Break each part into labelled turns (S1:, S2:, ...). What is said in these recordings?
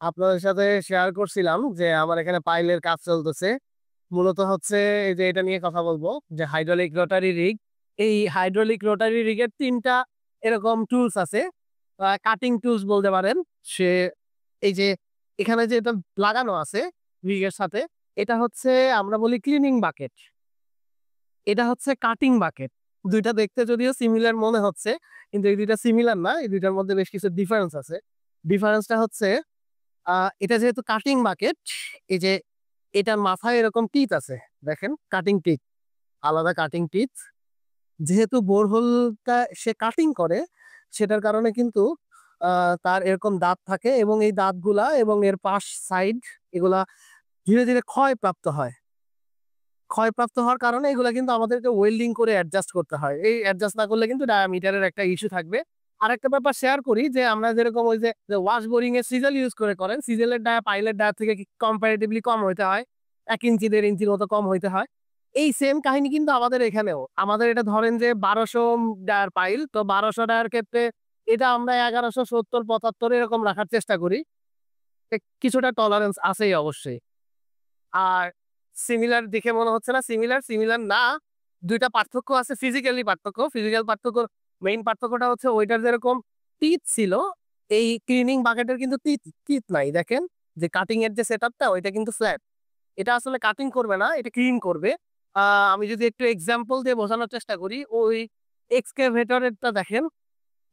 S1: আপনাদের সাথে শেয়ার করছিলাম যে আমার এখানে পাইলের কাজ চলতেছে। মূলত হচ্ছে এই যে এটা নিয়ে কথা বলবো যে হাইড্রোলিক রোটারি রিগ। এই হাইড্রোলিক রোটারি রিগের ৩টা এরকম টুলস আছে। কাটিং টুলস বলতে পারেন। সে এই যে এখানে যে এটা লাগানো আছে রিগের সাথে, এটা হচ্ছে আমরা বলি ক্লিনিং বাকেট। এটা হচ্ছে কাটিং বাকেট। ২টা দেখতে যদিও সিমিলার মনে হচ্ছে, কিন্তু এই ২টা সিমিলার না। এই ২টার মধ্যে বেশ কিছু ডিফারেন্স আছে। ডিফারেন্সটা হচ্ছে এটা যেহেতু কাটিং বাকেট, এই যে এটার মাথায় এরকম টিথ আছে। দেখেন কাটিং টিথ, আলাদা কাটিং টিথ। যেহেতু বোরহোলটা সে কাটিং করে, সেটার কারণে কিন্তু তার এরকম দাঁত থাকে এবং এই দাঁতগুলা এবং এর পাশ সাইড এগুলা ধীরে ধীরে ক্ষয়প্রাপ্ত হয়। ক্ষয়প্রাপ্ত হওয়ার কারণে এগুলা কিন্তু আমাদেরকে ওয়েল্ডিং করে অ্যাডজাস্ট করতে হয়। এই অ্যাডজাস্ট না করলে কিন্তু ডায়ামিটারের একটা ইস্যু থাকবে। আরেকটা ব্যাপার শেয়ার করি যে আমরা যেরকম ওই যে ওয়াশ বোরিং এর সিজেল ইউজ করেন, সিজেলের ডায়া পাইলের ডায়া থেকে কম্পারেটিভলি কম হইতে হয়। ১ ইঞ্চি ১.৫ ইঞ্চির মতো কম হইতে হয়। এই সেম কাহিনী কিন্তু আমাদের এখানেও। আমাদের এটা ধরেন যে ১২০০ ডায়ার পাইল, তো ১২০০ ডায়ার ক্ষেত্রে এটা আমরা ১১৭০-৭৫ এরকম রাখার চেষ্টা করি। কিছুটা টলারেন্স আছেই অবশ্যই। আর সিমিলার দেখে মনে হচ্ছে না সিমিলার, সিমিলার না। ২ টা পার্থক্য আছে, ফিজিক্যালি পার্থক্য। ফিজিক্যাল পার্থক্য, মেইন পার্থক্যটা হচ্ছে ওইটার যেরকম টিথ ছিল, এই ক্লিনিং বাকেটের কিন্তু টিথ টিথ নাই। দেখেন যে কাটিং এর যে সেটআপটা ওইটা কিন্তু ফ্ল্যাট। এটা আসলে কাটিং করবে না, এটা ক্লিন করবে। আমি যদি একটু এক্সাম্পল দিয়ে বোঝানোর চেষ্টা করি, ওই এক্সকাভেটরেরটা দেখেন।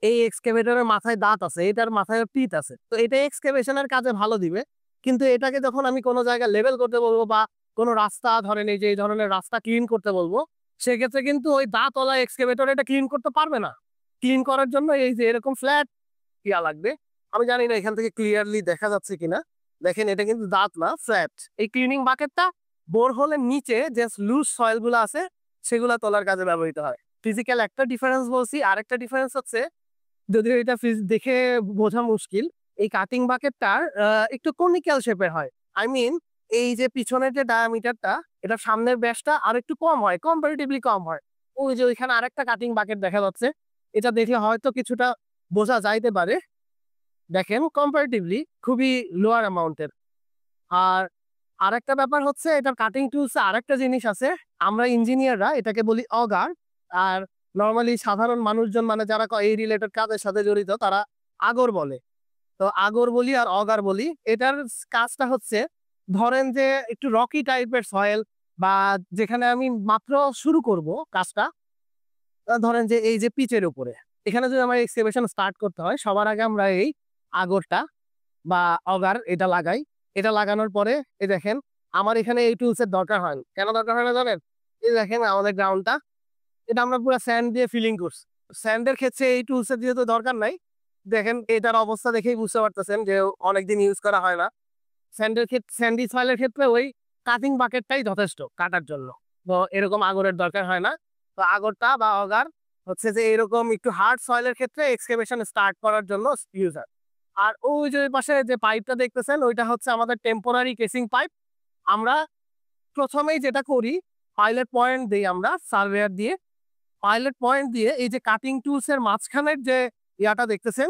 S1: এই এক্সকাভেটরের মাথায় দাঁত আছে, এটার মাথায় টিথ আছে। তো এটা এক্সকাভেশনের কাজে ভালো দিবে। কিন্তু এটাকে যখন আমি কোনো জায়গায় লেভেল করতে বলবো বা কোনো রাস্তা ধরেন এই যে এই ধরনের রাস্তা ক্লিন করতে বলবো, সেক্ষেত্রে কিন্তু ওই দাঁতওয়ালা এক্সকাভেটর এটা ক্লিন করতে পারবে না। ক্লিন করার জন্য এই যে এরকম ফ্ল্যাট ইয়া লাগবে। আমি জানি না এখান থেকে ক্লিয়ারলি দেখা যাচ্ছে কিনা। দেখেন এটা কিন্তু দাঁত না, ফ্ল্যাট। এই ক্লিনিং বাকেটটা বোরহোলের নিচে যে লুজ সয়েল গুলো আছে সেগুলা তোলার কাজে ব্যবহৃত হয়। ফিজিক্যাল একটা ডিফারেন্স বলছি, আরেকটা ডিফারেন্স হচ্ছে, যদিও এটা দেখে বোঝা মুশকিল, এই কাটিং বাকেটটার একটু কনিক্যাল শেপের হয়। আই মিন এই যে পিছনের যে ডায়ামিটারটা, এটা সামনের ব্যাসটা আর একটু কম হয়, কম্পারেটিভলি কম হয়। ওই যে ওইখানে আরেকটা কাটিং বাকেট দেখা যাচ্ছে, এটা দেখলে হয়তো কিছুটা বোঝা যাইতে পারে। দেখেন কম্পারেটিভলি খুবই লোয়ার অ্যামাউন্টের। আর আরেকটা ব্যাপার হচ্ছে এটার কাটিং টুলস আরেকটা জিনিস আছে। আমরা ইঞ্জিনিয়াররা এটাকে বলি অগার। আর নরমালি সাধারণ মানুষজন মানে যারা এই রিলেটেড কাজের সাথে জড়িত তারা আগর বলে। তো আগর বলি আর অগার বলি। এটার কাজটা হচ্ছে, ধরেন যে একটু রকি টাইপের সয়েল বা যেখানে আমি মাত্র শুরু করব কাজটা, ধরেন যে এই যে পিচের উপরে, এখানে যদি আমার এক্সকাভেশন স্টার্ট করতে হয় সবার আগে আমরা এই আগরটা বা অগার এটা লাগাই। এটা লাগানোর পরে এই দেখেন আমার এখানে এই টুলস এর দরকার হয় না। কেন দরকার হয় না জানেন? এই দেখেন আমাদের গ্রাউন্ডটা, এটা আমরা পুরো স্যান্ড দিয়ে ফিলিং করছি। স্যান্ডের ক্ষেত্রে এই টুলস এর যেহেতু দরকার নাই, দেখেন এটার অবস্থা দেখেই বুঝতে পারতেছেন যে অনেকদিন ইউজ করা হয় না। স্যান্ডের ক্ষেত্রে, স্যান্ডি সয়েলের ক্ষেত্রে ওই কাটিং বাকেটটাই যথেষ্ট কাটার জন্য। তো এরকম আগরের দরকার হয় না। তো আগরটা বা অগার হচ্ছে যে এরকম একটু হার্ড সয়েলের ক্ষেত্রে এক্সকাভেশন স্টার্ট করার জন্য ইউজ হয়। আর ওই যে ওই পাশে যে পাইপটা দেখতেছেন ওইটা হচ্ছে আমাদের টেম্পোরারি কেসিং পাইপ। আমরা প্রথমেই যেটা করি, পাইলট পয়েন্ট দিই আমরা সার্ভেয়ার দিয়ে। পাইলট পয়েন্ট দিয়ে এই যে কাটিং টুলস এর মাঝখানের যে ইয়াটা দেখতেছেন,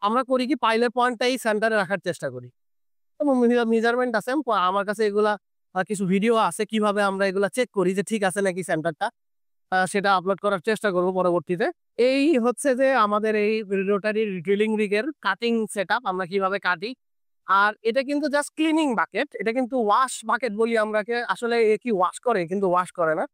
S1: আমরা করি কি পাইলট পয়েন্টটাই সেন্টারে রাখার চেষ্টা করি। এবং মেজারমেন্ট আছে আমার কাছে এগুলা, কিছু ভিডিও আছে কিভাবে আমরা এগুলা চেক করি যে ঠিক আছে নাকি সেন্টারটা। সেটা আপলোড করার চেষ্টা করব পরবর্তীতে। এই হচ্ছে যে আমাদের এই রোটারি ড্রিলিং রিগের কাটিং সেটআপ, আমরা কিভাবে কাটি। আর এটা কিন্তু জাস্ট ক্লিনিং বাকেট, এটা কিন্তু ওয়াশ বাকেট বলি আমরাকে। আসলে এ কি ওয়াশ করে? কিন্তু ওয়াশ করে না।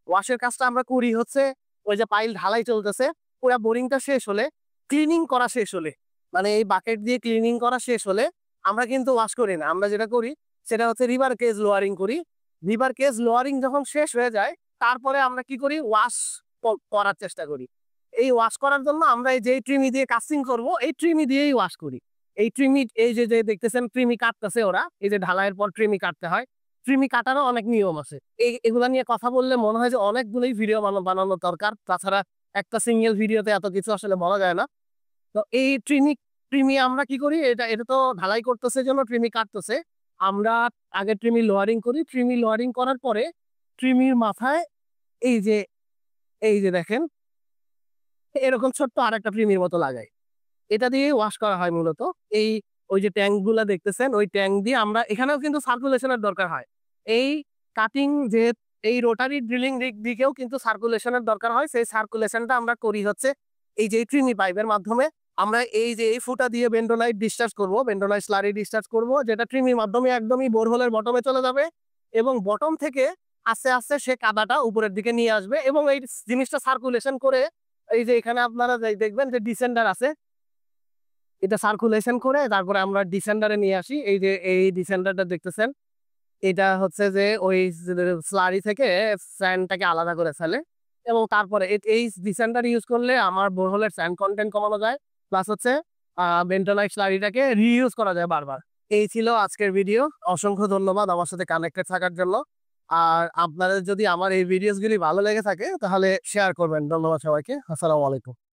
S1: ওয়াশের কাজটা আমরা করি হচ্ছে ওই যে পাইল ঢালাই চলতেছে, পুরা বোরিংটা শেষ হলে, ক্লিনিং করা শেষ হলে, মানে এই বাকেট দিয়ে ক্লিনিং করা শেষ হলে আমরা কিন্তু ওয়াশ করি না। আমরা যেটা করি সেটা হচ্ছে রিভার কেজ লোয়ারিং করি। রিভার কেজ লোয়ারিং যখন শেষ হয়ে যায়, তারপরে আমরা কি করি, ওয়াশ করার চেষ্টা করি। এই ওয়াশ করার জন্য আমরা এই যে ট্রিমি দিয়ে কাস্টিং করব, এই ট্রিমি দিয়েই ওয়াশ করি। এই ট্রিমি, এই যে যে দেখতেছেন ট্রিমি কাটতেছে ওরা, এই যে ঢালাইয়ের পর ট্রিমি কাটতে হয়। ট্রিমি কাটারও অনেক নিয়ম আছে। এগুলা নিয়ে কথা বললে মনে হয় যে অনেকগুলোই ভিডিও বানানো দরকার। তাছাড়া একটা সিঙ্গেল ভিডিওতে এত কিছু আসলে বলা যায় না। তো এই ট্রিমি ট্রিমি আমরা কি করি, এটা এটা তো ঢালাই করতেছে জন্য ট্রিমি কাটতেছে। আমরা আগে ট্রিমি লোয়ারিং করি। ট্রিমি লোয়ারিং করার পরে ট্রিমির মাথায় এই যে, এই যে দেখেন এরকম ছোট্ট আরেকটা ট্রিমির মতো লাগাই। এটা দিয়ে ওয়াশ করা হয় মূলত। এই ওই যে ট্যাঙ্ক গুলা দেখতেছেন ওই ট্যাঙ্ক দিয়ে আমরা এখানেও কিন্তু সার্কুলেশনের দরকার হয়। এই কাটিং যে এই রোটারি ড্রিলিং রিগ দিকেও কিন্তু সার্কুলেশনের দরকার হয়। সেই সার্কুলেশনটা আমরা করি হচ্ছে এই যে ট্রিমি পাইপের মাধ্যমে। আমরা এই যে এই ফুটা দিয়ে বেন্ডোলাইট ডিসচার্জ করব, বেন্ডোলাইট স্লারি ডিসচার্জ করব, যেটা ট্রিমির মাধ্যমে একদমই বোরহোলের বটমে চলে যাবে এবং বটম থেকে আস্তে আস্তে সে কাদাটা উপরের দিকে নিয়ে আসবে এবং এই জিনিসটা সার্কুলেশন করে এই যে এখানে আপনারা দেখবেন যে ডিসেন্ডার আছে, এটা সার্কুলেশন করে তারপরে আমরা ডিসেন্ডারে নিয়ে আসি। এই যে এই ডিসেন্ডারটা দেখতেছেন, এটা হচ্ছে যে ওই স্লারি থেকে স্যান্ডটাকে আলাদা করে ফেলে এবং তারপরে এই ডিসেন্ডার ইউজ করলে আমার বোরহোলের স্যান্ড কন্টেন্ট কমানো যায়, প্লাস হচ্ছে বেন্টোনাইট স্লারিটাকে রিইউজ করা যায় বারবার। এই ছিল আজকের ভিডিও। অসংখ্য ধন্যবাদ আমার সাথে কানেক্টেড থাকার জন্য। আর আপনাদের যদি আমার এই ভিডিওসগুলি ভালো লেগে থাকে তাহলে শেয়ার করবেন। ধন্যবাদ সবাইকে। আসসালামু আলাইকুম।